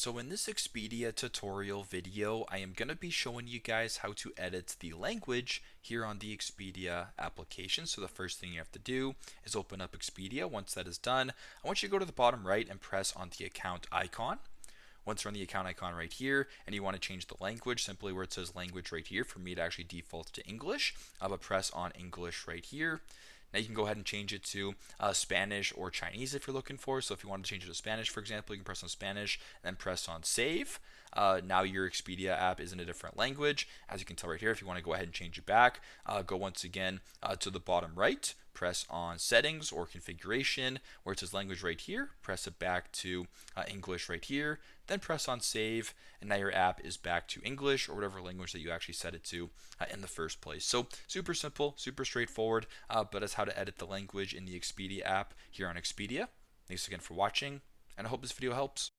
So in this Expedia tutorial video, I am going to be showing you guys how to edit the language here on the Expedia application. So the first thing you have to do is open up Expedia. Once that is done, I want you to go to the bottom right and press on the account icon. Once you're on the account icon right here and you want to change the language, simply where it says language right here, for me to actually default to English, but press on English right here. Now you can go ahead and change it to Spanish or Chinese if you're looking for. So if you want to change it to Spanish, for example, you can press on Spanish and then press on save. Now your Expedia app is in a different language. As you can tell right here, if you want to go ahead and change it back, go once again to the bottom right, press on settings or configuration where it says language right here, press it back to English right here, then press on save, and now your app is back to English or whatever language that you actually set it to in the first place. So super simple, super straightforward, but that's how to edit the language in the Expedia app here on Expedia. Thanks again for watching, and I hope this video helps.